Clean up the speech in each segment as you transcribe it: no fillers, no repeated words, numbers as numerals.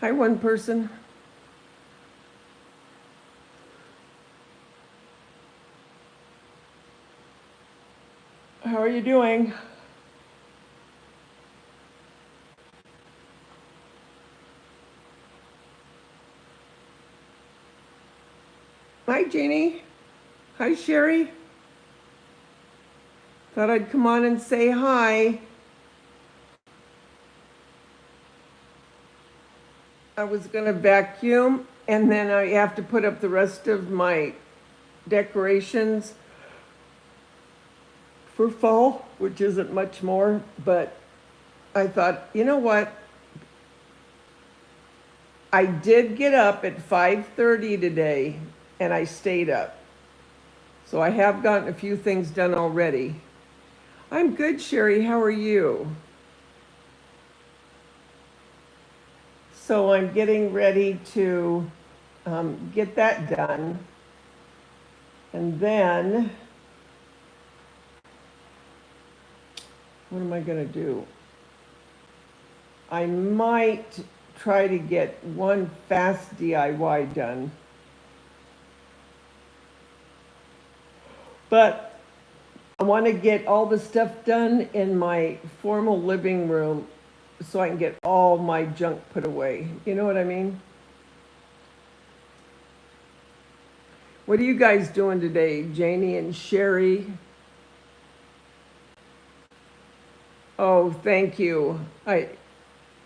Hi, one person. How are you doing? Hi, Jeannie. Hi, Sherry. Thought I'd come on and say hi. I was going to vacuum and then I have to put up the rest of my decorations for fall, which isn't much more, but I thought, you know what? I did get up at 5:30 today and I stayed up. So I have gotten a few things done already. I'm good, Sherry. How are you? So I'm getting ready to get that done. And then, what am I going to do? I might try to get one fast DIY done. But I want to get all the stuff done in my formal living room so I can get all my junk put away. You know what I mean? What are you guys doing today, Janie and Sherry? Oh, thank you. I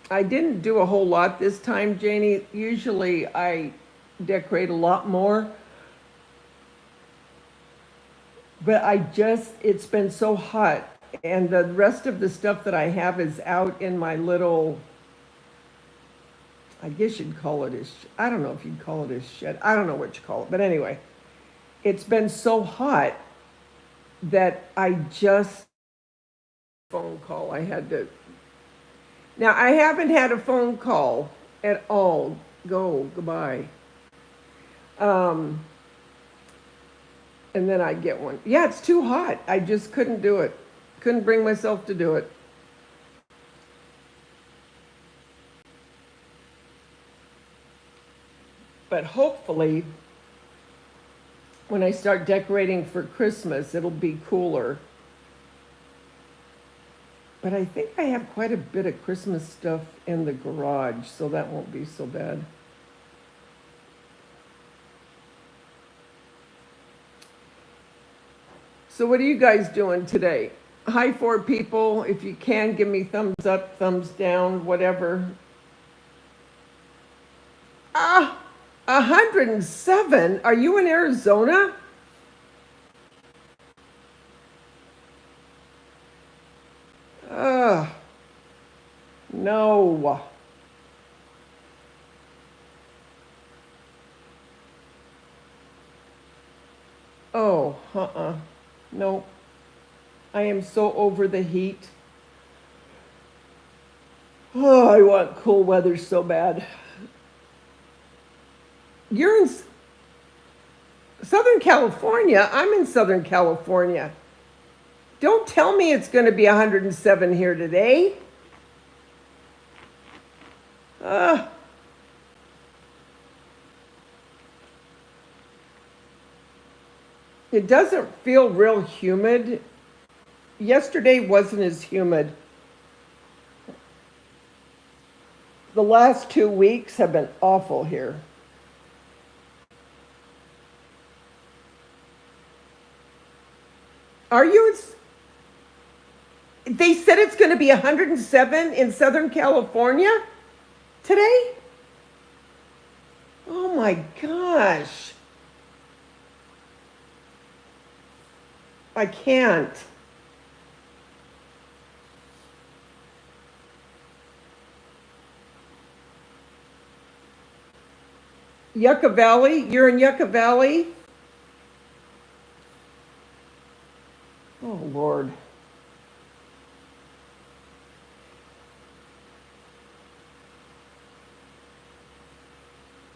didn't do a whole lot this time, Janie. Usually I decorate a lot more. But it's been so hot. And the rest of the stuff that I have is out in my little, I guess you'd call it I don't know if you'd call it a shed. I don't know what you call it. But anyway, it's been so hot that phone call. Now I haven't had a phone call at all. Goodbye. And then I get one. Yeah, it's too hot. I just couldn't do it. Couldn't bring myself to do it. But hopefully, when I start decorating for Christmas, it'll be cooler. But I think I have quite a bit of Christmas stuff in the garage, so that won't be so bad. So what are you guys doing today? Hi, 4 people. If you can, give me thumbs up, thumbs down, whatever. 107? Are you in Arizona? Ugh. No. Oh, no. I am so over the heat. Oh, I want cool weather so bad. You're in Southern California. I'm in Southern California. Don't tell me it's going to be 107 here today. It doesn't feel real humid. Yesterday wasn't as humid. The last 2 weeks have been awful here. Are you? They said it's going to be 107 in Southern California today? Oh my gosh. I can't. Yucca Valley? You're in Yucca Valley? Oh, Lord.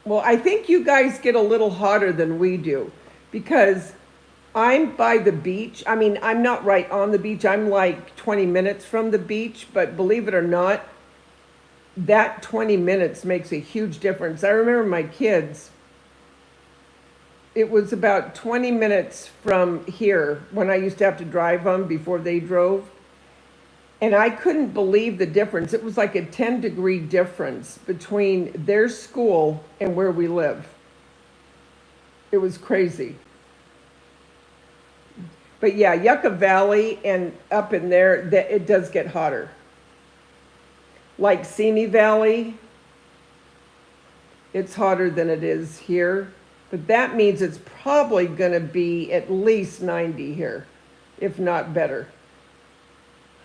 Well, I think you guys get a little hotter than we do because I'm by the beach. I mean, I'm not right on the beach. I'm like 20 minutes from the beach, but believe it or not, that 20 minutes makes a huge difference. I remember my kids, it was about 20 minutes from here when I used to have to drive them before they drove. And I couldn't believe the difference. It was like a 10-degree difference between their school and where we live. It was crazy. But yeah, Yucca Valley and up in there, it does get hotter. Like Simi Valley, it's hotter than it is here. But that means it's probably going to be at least 90 here, if not better.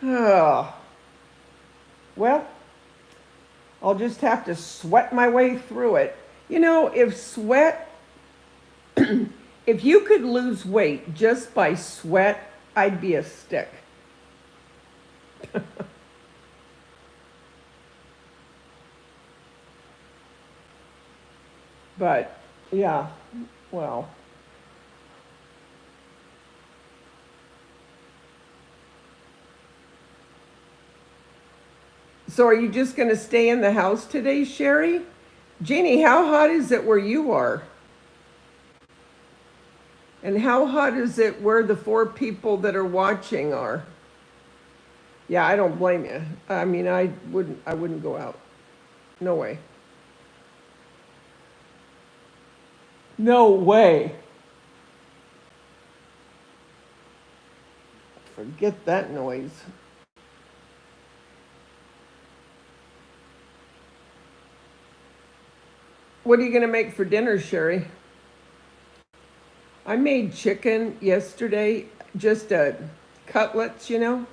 Oh, well, I'll just have to sweat my way through it. You know, if you could lose weight just by sweat, I'd be a stick. But, yeah, well. So are you just going to stay in the house today, Sherry? Jeannie, how hot is it where you are? And how hot is it where the 4 people that are watching are? Yeah, I don't blame you. I mean, I wouldn't go out. No way. No way. Forget that noise. What are you going to make for dinner, Sherry? I made chicken yesterday, just cutlets, you know.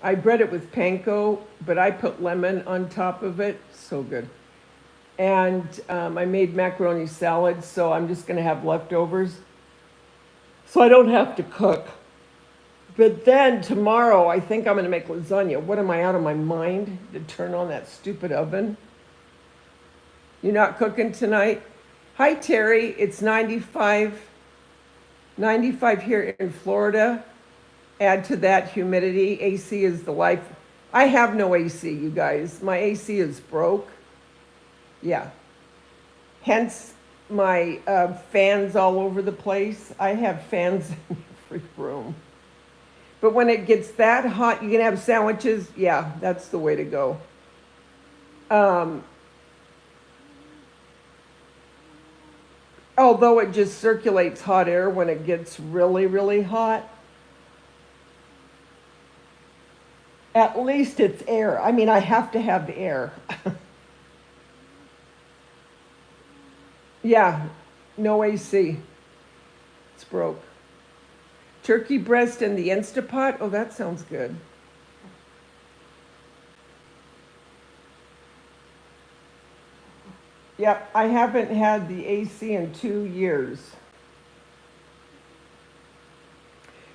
I bread it with panko, but I put lemon on top of it. So good. And I made macaroni salad, so I'm just going to have leftovers. So I don't have to cook. But then tomorrow, I think I'm going to make lasagna. What am I, out of my mind to turn on that stupid oven? You're not cooking tonight? Hi, Terry. It's 95 here in Florida. Add to that humidity. AC is the life. I have no AC, you guys. My AC is broke. Yeah. Hence my fans all over the place. I have fans in every room. But when it gets that hot, you can have sandwiches. Yeah, that's the way to go. Although it just circulates hot air when it gets really, really hot. At least it's air. I mean, I have to have the air. Yeah, no AC. It's broke. Turkey breast in the Instapot? Oh, that sounds good. Yep, I haven't had the AC in 2 years.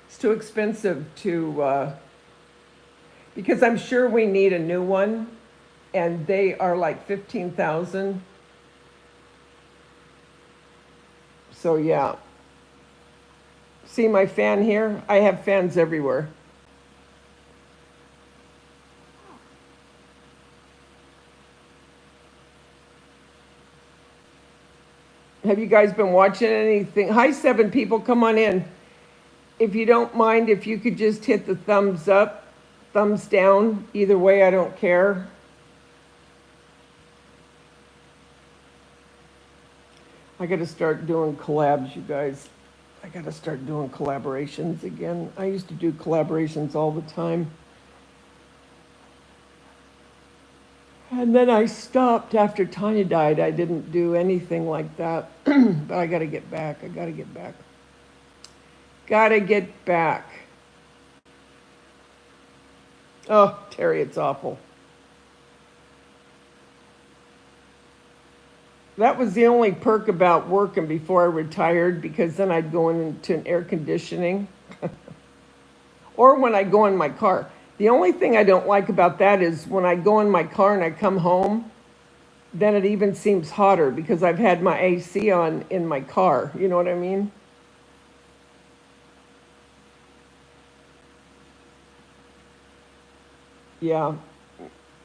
It's too expensive to, because I'm sure we need a new one, and they are like 15,000. So yeah. See my fan here? I have fans everywhere. Have you guys been watching anything? Hi, 7 people, come on in. If you don't mind, if you could just hit the thumbs up, thumbs down, either way, I don't care. I got to start doing collabs, you guys. I got to start doing collaborations again. I used to do collaborations all the time. And then I stopped after Tanya died. I didn't do anything like that. But I got to get back. I got to get back. Got to get back. Oh, Terry, it's awful. That was the only perk about working before I retired, because then I'd go into an air conditioning. Or when I go in my car. The only thing I don't like about that is when I go in my car and I come home, then it even seems hotter because I've had my AC on in my car. You know what I mean? Yeah.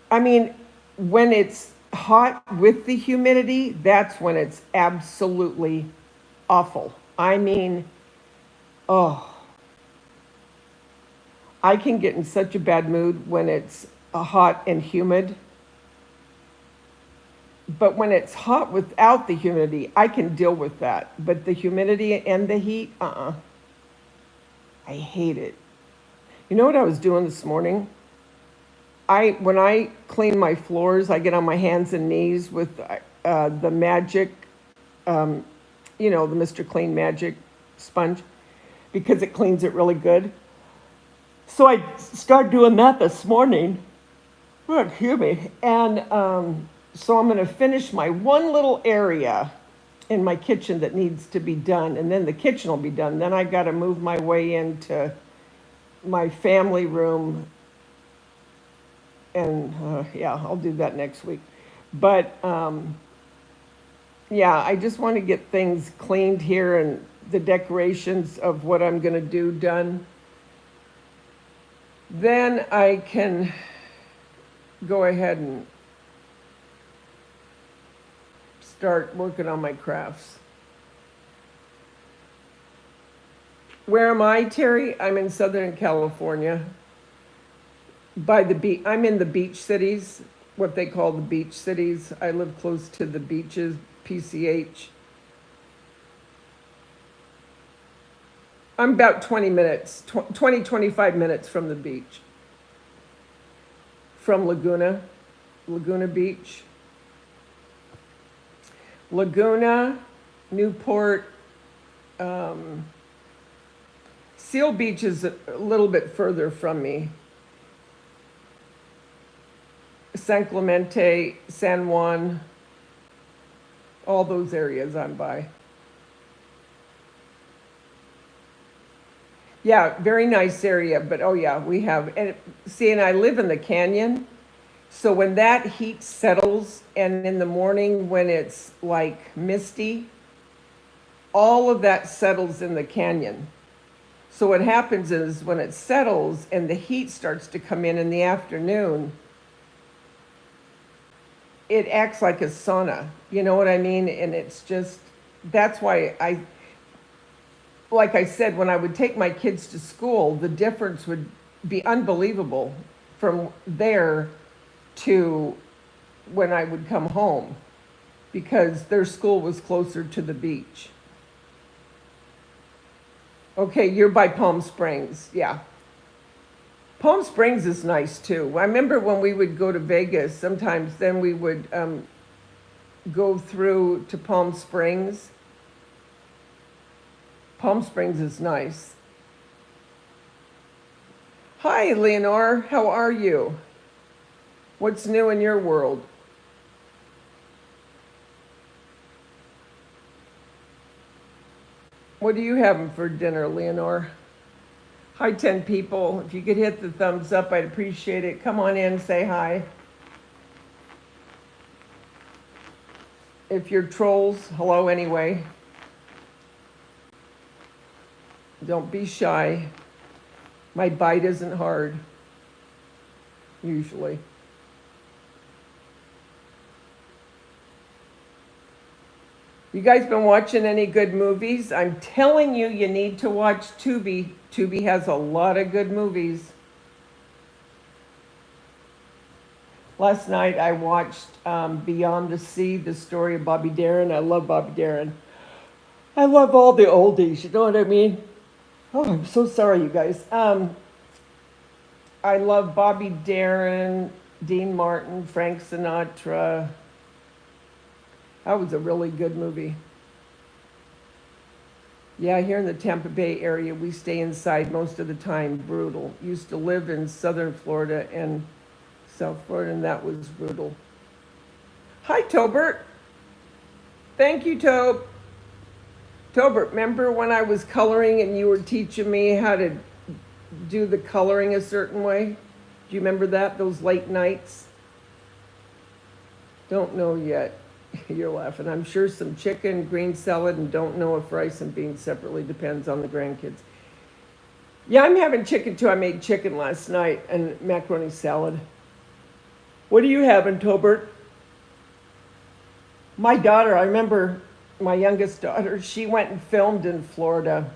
I mean, when it's hot with the humidity, that's when it's absolutely awful. I mean, oh, I can get in such a bad mood when it's hot and humid. But when it's hot without the humidity, I can deal with that. But the humidity and the heat, I hate it. You know what I was doing this morning? When I clean my floors, I get on my hands and knees with the magic, the Mr. Clean Magic sponge, because it cleans it really good. So I started doing that this morning. Oh, excuse me. And so I'm going to finish my one little area in my kitchen that needs to be done, and then the kitchen will be done. Then I got to move my way into my family room, and I'll do that next week. But I just want to get things cleaned here and the decorations of what I'm going to do done. Then I can go ahead and start working on my crafts. Where am I, Terry? I'm in Southern California. By the beach. I'm in the beach cities, what they call the beach cities. I live close to the beaches, PCH. I'm about 20 minutes, 25 minutes from the beach. From Laguna Beach. Laguna, Newport, Seal Beach is a little bit further from me. San Clemente, San Juan, all those areas I'm by. Yeah, very nice area, but we have, and I live in the canyon, so when that heat settles, and in the morning when it's like misty, all of that settles in the canyon. So what happens is when it settles and the heat starts to come in the afternoon, it acts like a sauna, you know what I mean? And it's just, that's why like I said, when I would take my kids to school, the difference would be unbelievable from there to when I would come home, because their school was closer to the beach. Okay, you're by Palm Springs, yeah. Palm Springs is nice too. I remember when we would go to Vegas, sometimes then we would go through to Palm Springs. Palm Springs is nice. Hi, Leonore, how are you? What's new in your world? What are you having for dinner, Leonore? Hi, 10 people. If you could hit the thumbs up, I'd appreciate it. Come on in, say hi. If you're trolls, hello anyway. Don't be shy. My bite isn't hard, usually. You guys been watching any good movies? I'm telling you, you need to watch Tubi. Tubi has a lot of good movies. Last night I watched Beyond the Sea, the story of Bobby Darin. I love Bobby Darin. I love all the oldies, you know what I mean? Oh, I'm so sorry, you guys. I love Bobby Darin, Dean Martin, Frank Sinatra. That was a really good movie. Yeah, here in the Tampa Bay area, we stay inside most of the time. Brutal. Used to live in southern Florida and South Florida, and that was brutal. Hi, Tobert. Thank you, Tobe. Tobert, remember when I was coloring and you were teaching me how to do the coloring a certain way? Do you remember that, those late nights? Don't know yet. You're laughing. I'm sure some chicken, green salad, and don't know if rice and beans separately, depends on the grandkids. Yeah, I'm having chicken too. I made chicken last night and macaroni salad. What are you having, Tobert? My daughter, I remember my youngest daughter, she went and filmed in Florida.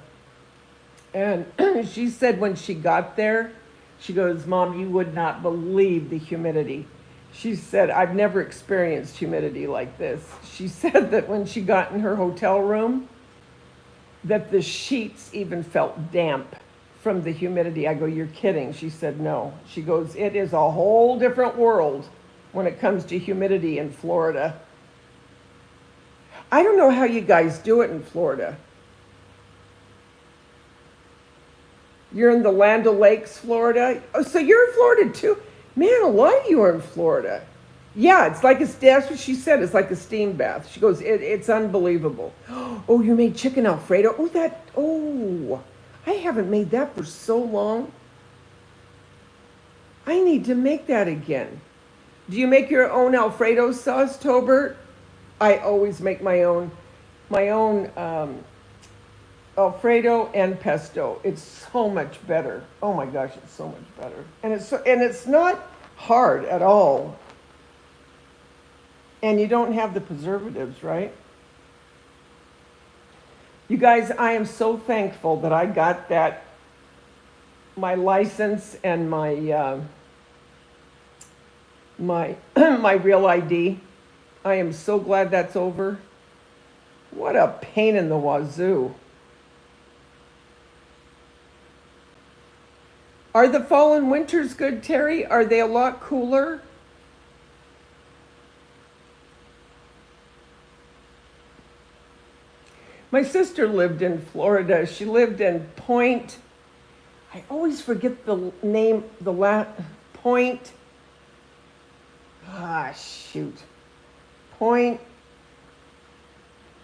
And she said when she got there, she goes, Mom, you would not believe the humidity. She said, I've never experienced humidity like this. She said that when she got in her hotel room, that the sheets even felt damp from the humidity. I go, you're kidding. She said, no. She goes, it is a whole different world when it comes to humidity in Florida. I don't know how you guys do it in Florida. You're in the Land O'Lakes, Florida. Oh, so you're in Florida too? Man, a lot of you are in Florida. Yeah, it's like that's what she said. It's like a steam bath. She goes, it's unbelievable. Oh, you made chicken Alfredo. Oh, I haven't made that for so long. I need to make that again. Do you make your own Alfredo sauce, Tobert? I always make my own Alfredo and pesto. It's so much better. Oh my gosh, it's so much better. And it's not hard at all. And you don't have the preservatives, right? You guys, I am so thankful that I got my license and my my real ID. I am so glad that's over. What a pain in the wazoo. Are the fall and winters good, Terry? Are they a lot cooler? My sister lived in Florida. She lived in Point. I always forget the name, Point. Shoot. Point.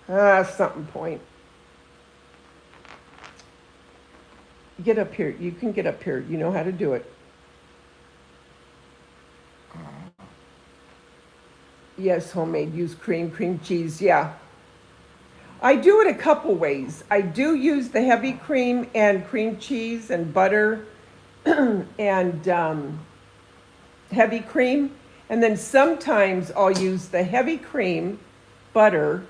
Something Point. Get up here. You can get up here. You know how to do it. Yes, homemade. Use cream cheese. Yeah. I do it a couple ways. I do use the heavy cream and cream cheese and butter and heavy cream. And then sometimes I'll use the heavy cream, butter.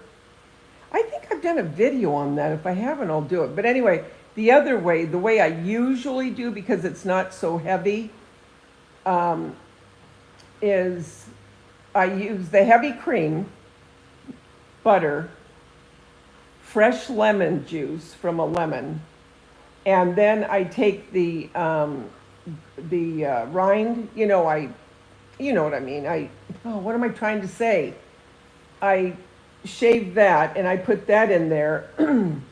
I think I've done a video on that. If I haven't, I'll do it. But anyway, the other way, the way I usually do, because it's not so heavy, is I use the heavy cream, butter, fresh lemon juice from a lemon, and then I take the rind. You know what I mean. What am I trying to say? I shave that and I put that in there, and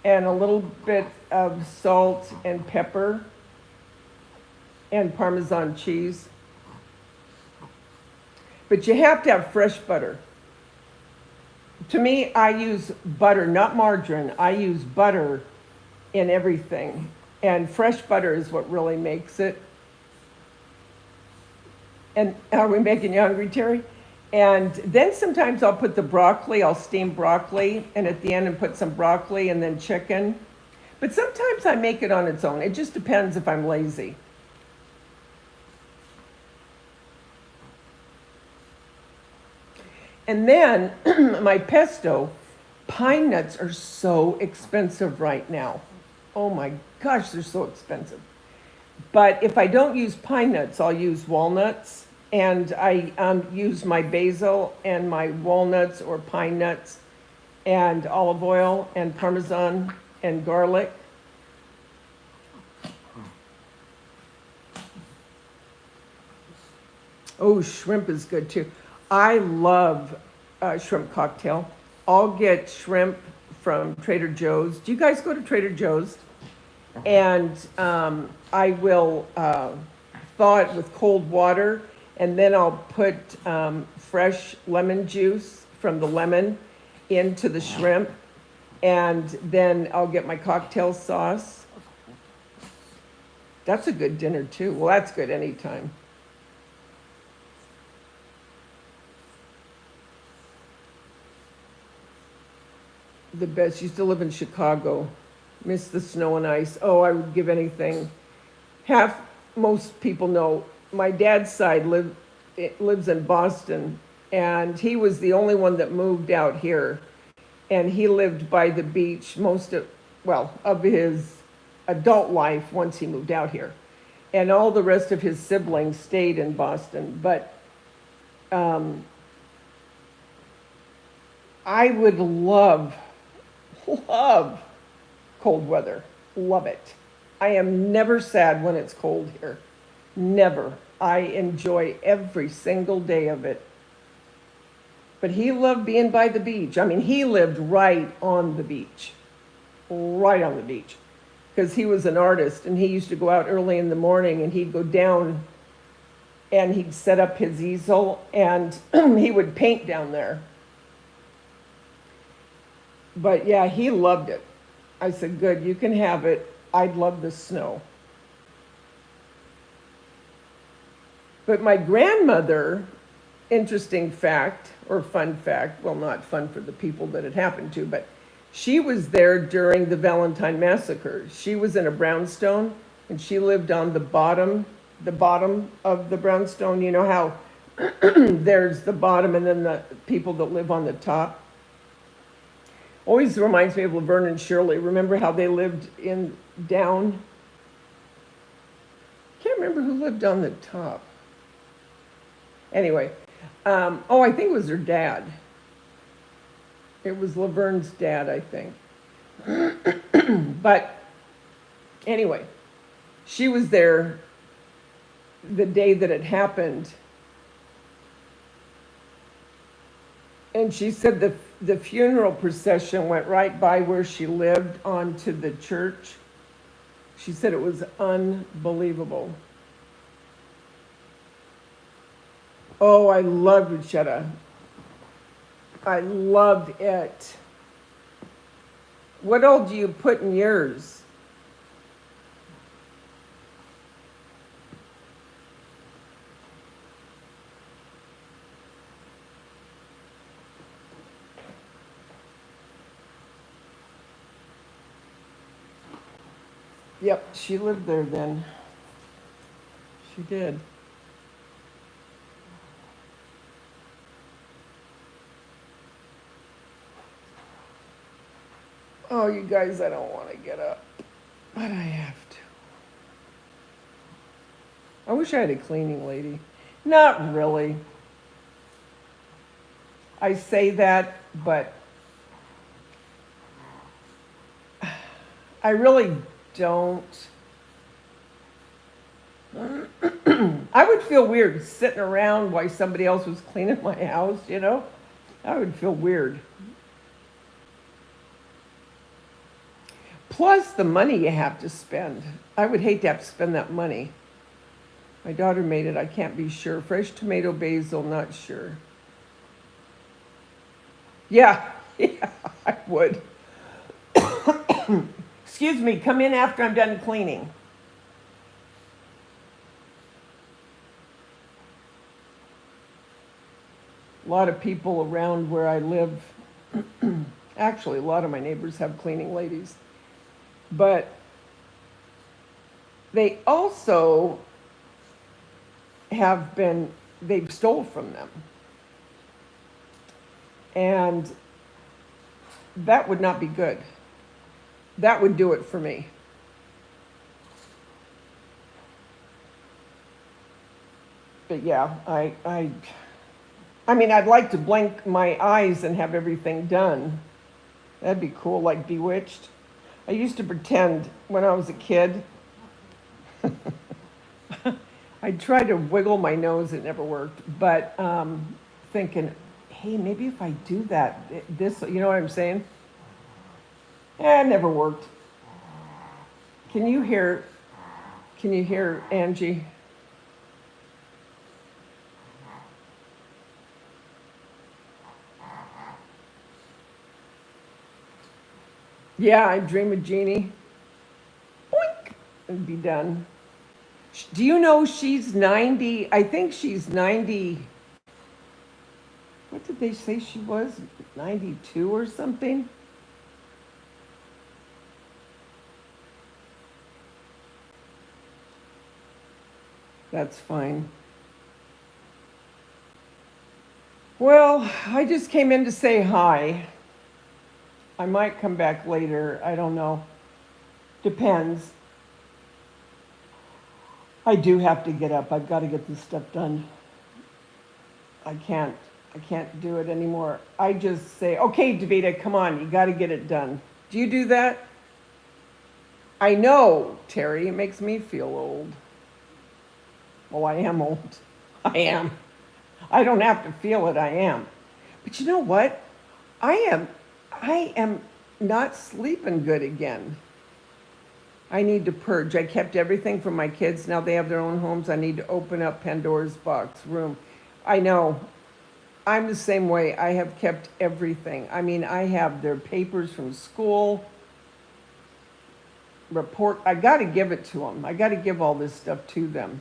a little bit of salt and pepper and Parmesan cheese. But you have to have fresh butter. To me, I use butter, not margarine. I use butter in everything. And fresh butter is what really makes it. And are we making you hungry, Terry? And then sometimes I'll put the broccoli, I'll steam broccoli, and at the end and put some broccoli and then chicken. But sometimes I make it on its own. It just depends if I'm lazy. And then my pesto, pine nuts are so expensive right now. Oh my gosh, they're so expensive. But if I don't use pine nuts, I'll use walnuts. And I use my basil and my walnuts or pine nuts and olive oil and Parmesan and garlic. Oh, shrimp is good too. I love shrimp cocktail. I'll get shrimp from Trader Joe's. Do you guys go to Trader Joe's? And I will thaw it with cold water, and then I'll put fresh lemon juice from the lemon into the shrimp, and then I'll get my cocktail sauce. That's a good dinner too. Well, that's good anytime. The best. Used to live in Chicago. Miss the snow and ice. Oh, I would give anything. Most people know my dad's side lives in Boston, and he was the only one that moved out here, and he lived by the beach of his adult life once he moved out here, and all the rest of his siblings stayed in Boston. But I would love cold weather. Love it. I am never sad when it's cold here. Never. I enjoy every single day of it. But he loved being by the beach. I mean, he lived right on the beach. Right on the beach. Because he was an artist, and he used to go out early in the morning, and he'd go down and he'd set up his easel, and he would paint down there. But yeah, he loved it. I said, good, you can have it. I'd love the snow. But my grandmother, interesting fact, or fun fact, well, not fun for the people that it happened to, but she was there during the Valentine Massacre. She was in a brownstone, and she lived on the bottom of the brownstone. You know how there's the bottom and then the people that live on the top? Always reminds me of Laverne and Shirley. Remember how they lived down? Can't remember who lived on the top. Anyway, I think it was her dad. It was Laverne's dad, I think. But anyway, she was there the day that it happened. And she said the funeral procession went right by where she lived onto the church. She said it was unbelievable. Oh, I loved Uchetta. I loved it. What all do you put in yours? Yep, she lived there then. She did. Oh, you guys, I don't want to get up, but I have to. I wish I had a cleaning lady. Not really. I say that, but I really don't. I would feel weird sitting around while somebody else was cleaning my house, you know? I would feel weird. Plus the money you have to spend. I would hate to have to spend that money. My daughter made it, I can't be sure. Fresh tomato basil, not sure. Yeah, I would. Excuse me, come in after I'm done cleaning. A lot of people around where I live, actually a lot of my neighbors have cleaning ladies, but they also they've stole from them. And that would not be good. That would do it for me. But yeah, I mean, I'd like to blink my eyes and have everything done. That'd be cool, like Bewitched. I used to pretend when I was a kid. I'd try to wiggle my nose, it never worked. But thinking, hey, maybe if I do that, this, you know what I'm saying? It never worked. Can you hear Angie? Yeah, I dream of Jeannie. Boink, and be done. Do you know she's 90? I think she's 90. What did they say she was? 92 or something? That's fine. Well, I just came in to say hi. I might come back later. I don't know. Depends. I do have to get up. I've got to get this stuff done. I can't. I can't do it anymore. I just say, okay, Daveda, come on. You got to get it done. Do you do that? I know, Terry. It makes me feel old. Well, I am old. I am. I don't have to feel it. I am. But you know what? I am not sleeping good again. I need to purge. I kept everything from my kids. Now they have their own homes. I need to open up Pandora's box room. I know. I'm the same way. I have kept everything. I mean, I have their papers from school, report. I got to give it to them. I got to give all this stuff to them.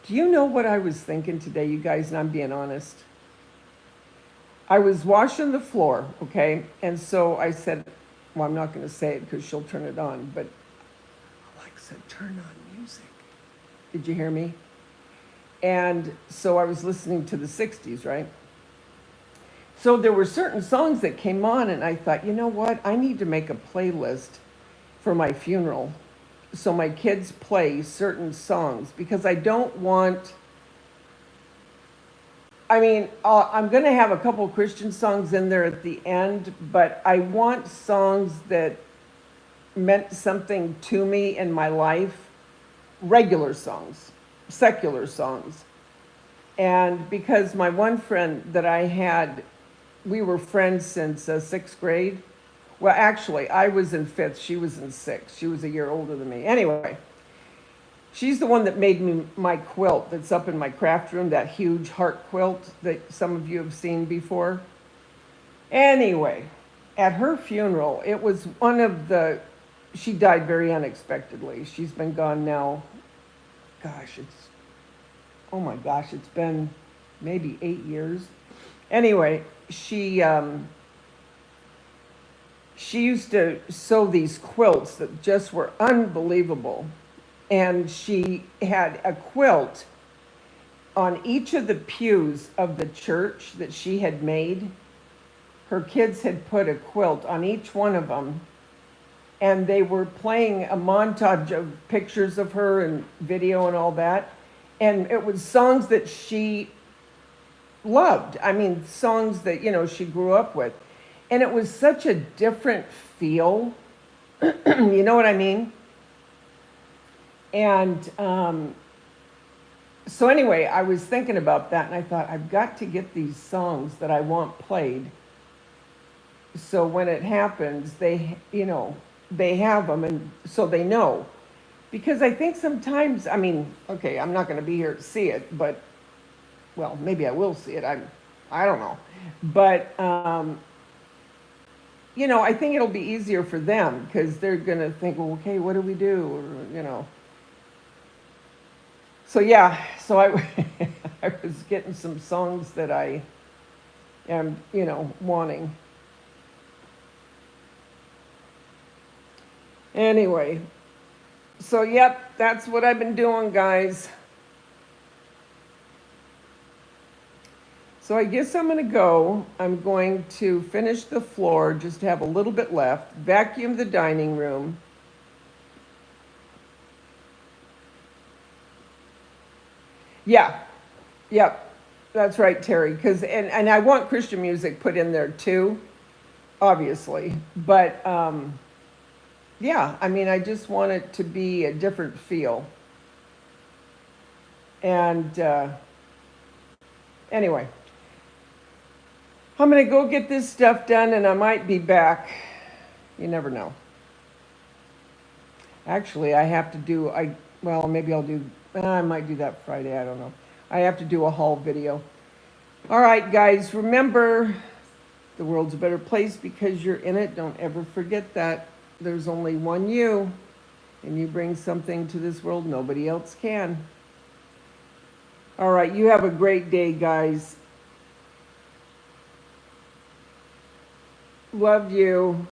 Do you know what I was thinking today, you guys? And I'm being honest. I was washing the floor, okay? And so I said, well, I'm not going to say it because she'll turn it on, but Alexa, turn on music. Did you hear me? And so I was listening to the 60s, right? So there were certain songs that came on, and I thought, you know what? I need to make a playlist for my funeral so my kids play certain songs because I don't want. I mean, I'm going to have a couple Christian songs in there at the end, but I want songs that meant something to me in my life, regular songs, secular songs. And because my one friend that I had, we were friends since sixth grade. Well, actually, I was in fifth, she was in sixth. She was a year older than me. Anyway, she's the one that made me my quilt that's up in my craft room, that huge heart quilt that some of you have seen before. Anyway, at her funeral, it was one of the, she died very unexpectedly. She's been gone now, gosh, oh my gosh, it's been maybe 8 years. Anyway, she used to sew these quilts that just were unbelievable. And she had a quilt on each of the pews of the church that she had made. Her kids had put a quilt on each one of them. And they were playing a montage of pictures of her and video and all that. And it was songs that she loved. I mean, songs that, you know, she grew up with. And it was such a different feel. You know what I mean? And so anyway, I was thinking about that, and I thought, I've got to get these songs that I want played. So when it happens, they, you know, they have them, and so they know. Because I think sometimes, I mean, okay, I'm not going to be here to see it, but, well, maybe I will see it. I don't know. But, you know, I think it'll be easier for them because they're going to think, well, okay, what do we do? Or, you know. So yeah, so I was getting some songs that I am, you know, wanting. Anyway, so yep, that's what I've been doing, guys. So I guess I'm going to go. I'm going to finish the floor, just have a little bit left, vacuum the dining room. Yeah, yep, that's right, Terry. Because and I want Christian music put in there too, obviously. But yeah, I mean, I just want it to be a different feel. And anyway, I'm gonna go get this stuff done, and I might be back. You never know. Actually, I have to do. Well, maybe I'll do. I might do that Friday. I don't know. I have to do a haul video. All right, guys. Remember, the world's a better place because you're in it. Don't ever forget that. There's only one you, and you bring something to this world nobody else can. All right. You have a great day, guys. Love you.